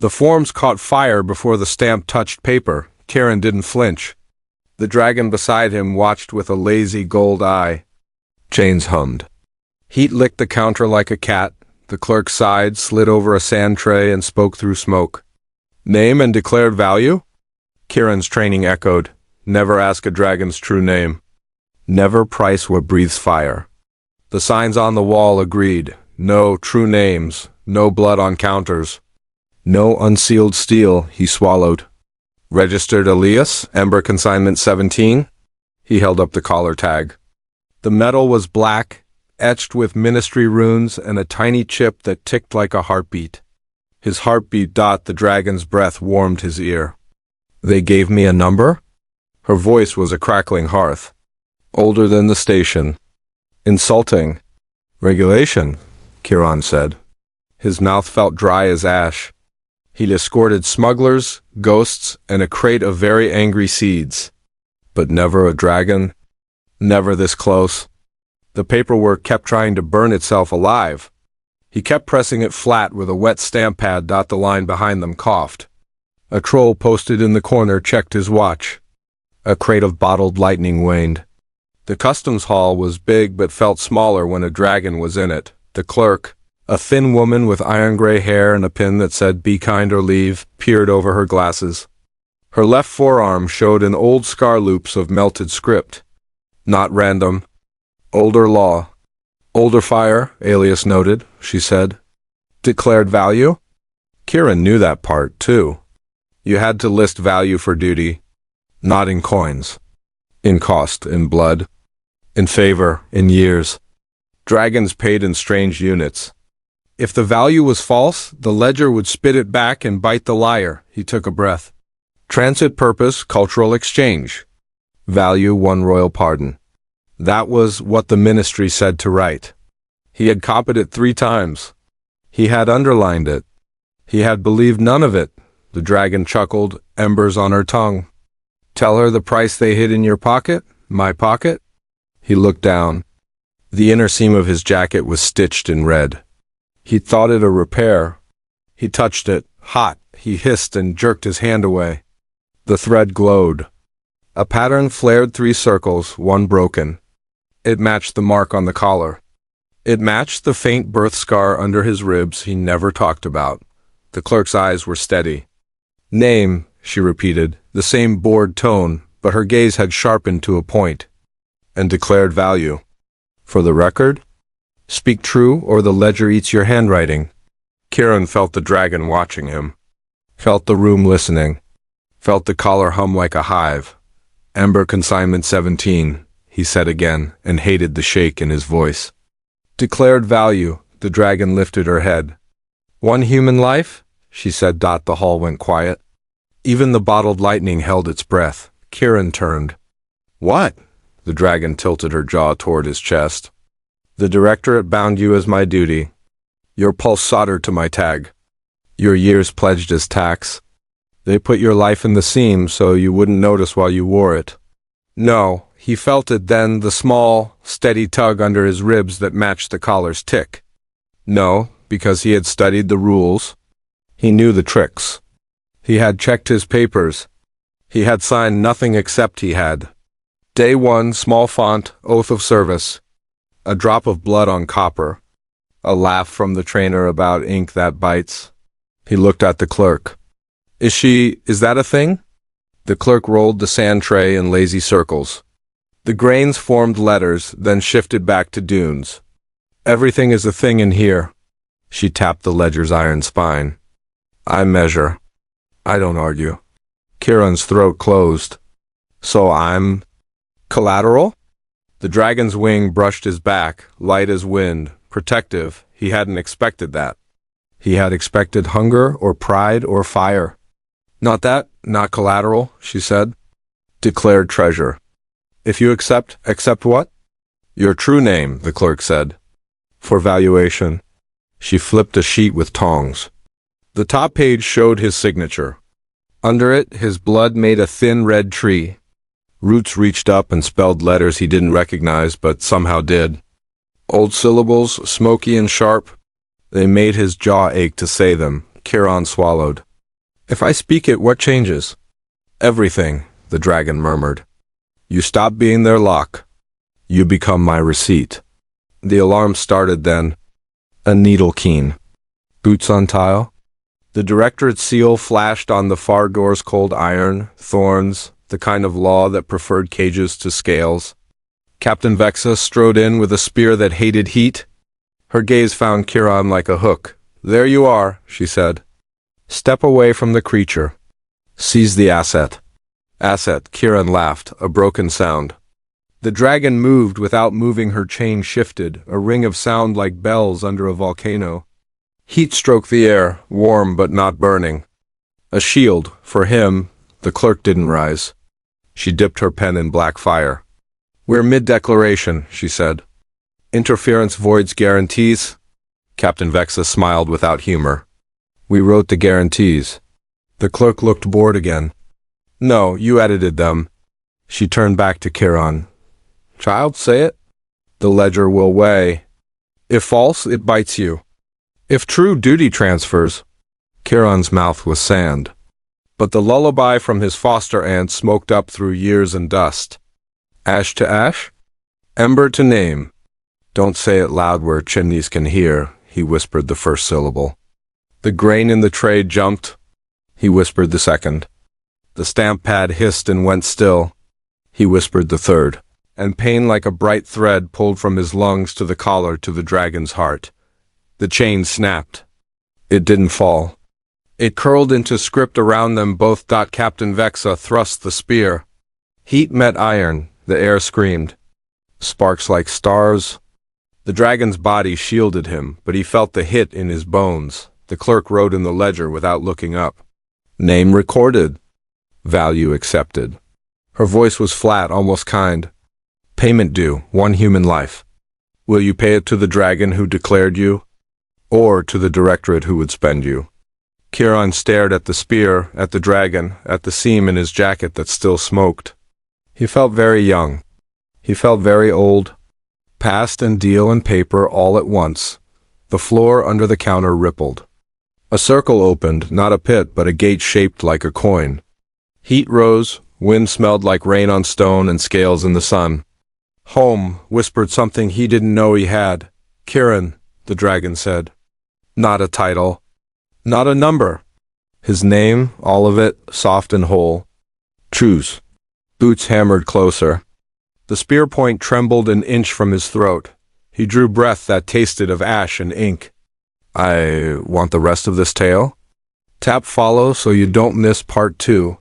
The forms caught fire before the stamp touched paper. Kieran didn't flinch. The dragon beside him watched with a lazy gold eye. Chains hummed. Heat licked the counter like a cat. The clerk sighed, slid over a sand tray, and spoke through smoke. Name and declared value? Kieran's training echoed. Never ask a dragon's true name. Never price what breathes fire. The signs on the wall agreed. No true names. No blood on counters. No unsealed steel, he swallowed. Registered alias, Ember Consignment 17? He held up the collar tag. The metal was black, etched with ministry runes and a tiny chip that ticked like a heartbeat. His heartbeat. The dragon's breath warmed his ear. They gave me a number? Her voice was a crackling hearth. Older than the station. Insulting. Regulation, Kieran said. His mouth felt dry as ash. He'd escorted smugglers, ghosts, and a crate of very angry seeds. But never a dragon. Never this close. The paperwork kept trying to burn itself alive. He kept pressing it flat with a wet stamp pad. The line behind them coughed. A troll posted in the corner checked his watch. A crate of bottled lightning waned. The customs hall was big but felt smaller when a dragon was in it. The clerk, a thin woman with iron-gray hair and a pin that said "Be kind or leave," peered over her glasses. Her left forearm showed an old scar loops of melted script. Not random. Older law. Older fire, alias noted, she said. Declared value? Kieran knew that part, too. You had to list value for duty. Not in coins. In cost, in blood. In favor, in years. Dragons paid in strange units. If the value was false, the ledger would spit it back and bite the liar. He took a breath. Transit purpose, cultural exchange. Value, one royal pardon. That was what the ministry said to write. He had copied it 3 times. He had underlined it. He had believed none of it. The dragon chuckled, embers on her tongue. Tell her the price they hid in your pocket? My pocket? He looked down. The inner seam of his jacket was stitched in red. He thought it a repair. He touched it, hot. He hissed and jerked his hand away. The thread glowed. A pattern flared 3 circles, one broken. It matched the mark on the collar. It matched the faint birth scar under his ribs he never talked about. The clerk's eyes were steady. Name, she repeated, the same bored tone, but her gaze had sharpened to a point. And declared value. For the record? Speak true, or the ledger eats your handwriting. Kieran felt the dragon watching him. Felt the room listening. Felt the collar hum like a hive. Ember Consignment 17, he said again, and hated the shake in his voice. Declared value, the dragon lifted her head. 1 human life? She said. The hall went quiet. Even the bottled lightning held its breath. Kieran turned. What? The dragon tilted her jaw toward his chest. The directorate bound you as my duty. Your pulse soldered to my tag. Your years pledged as tax. They put your life in the seam so you wouldn't notice while you wore it. No, he felt it then, the small, steady tug under his ribs that matched the collar's tick. No, because he had studied the rules. He knew the tricks. He had checked his papers. He had signed nothing except he had. Day 1, small font, oath of service. A drop of blood on copper. A laugh from the trainer about ink that bites. He looked at the clerk. Is that a thing? The clerk rolled the sand tray in lazy circles. The grains formed letters, then shifted back to dunes. Everything is a thing in here. She tapped the ledger's iron spine. I measure. I don't argue. Kieran's throat closed. So I'm collateral? The dragon's wing brushed his back, light as wind, protective. He hadn't expected that. He had expected hunger or pride or fire. Not that, not collateral, she said. Declared treasure. If you accept what? Your true name, the clerk said. For valuation. She flipped a sheet with tongs. The top page showed his signature. Under it, his blood made a thin red tree. Roots reached up and spelled letters he didn't recognize, but somehow did. Old syllables, smoky and sharp. They made his jaw ache to say them. Kieran swallowed. If I speak it, what changes? Everything, the dragon murmured. You stop being their lock. You become my receipt. The alarm started then. A needle keen. Boots on tile? The directorate seal flashed on the far door's cold iron, thorns, the kind of law that preferred cages to scales. Captain Vexa strode in with a spear that hated heat. Her gaze found Kieran like a hook. There you are, she said. Step away from the creature. Seize the asset. Asset, Kieran laughed, a broken sound. The dragon moved without moving. Her chain shifted, a ring of sound like bells under a volcano. Heat stroked the air, warm but not burning. A shield, for him. The clerk didn't rise. She dipped her pen in black fire. We're mid-declaration, she said. Interference voids guarantees. Captain Vexa smiled without humor. We wrote the guarantees. The clerk looked bored again. No, you edited them. She turned back to Kieran. Child, say it. The ledger will weigh. If false, it bites you. If true, duty transfers. Kieran's mouth was sand. But the lullaby from his foster aunt smoked up through years and dust. Ash to ash? Ember to name. Don't say it loud where chimneys can hear, he whispered the first syllable. The grain in the tray jumped. He whispered the second. The stamp pad hissed and went still. He whispered the third. And pain like a bright thread pulled from his lungs to the collar to the dragon's heart. The chain snapped. It didn't fall. It curled into script around them both. Captain Vexa thrust the spear. Heat met iron. The air screamed. Sparks like stars. The dragon's body shielded him, but he felt the hit in his bones. The clerk wrote in the ledger without looking up. Name recorded. Value accepted. Her voice was flat, almost kind. Payment due, 1 human life. Will you pay it to the dragon who declared you? Or to the directorate who would spend you? Kieran stared at the spear, at the dragon, at the seam in his jacket that still smoked. He felt very young. He felt very old. Past and deal and paper all at once. The floor under the counter rippled. A circle opened, not a pit, but a gate shaped like a coin. Heat rose, wind smelled like rain on stone and scales in the sun. Home, whispered something he didn't know he had. Kieran, the dragon said. Not a title. Not a number. His name, all of it, soft and whole. Choose. Boots hammered closer. The spear point trembled an inch from his throat. He drew breath that tasted of ash and ink. I want the rest of this tale? Tap follow so you don't miss part 2.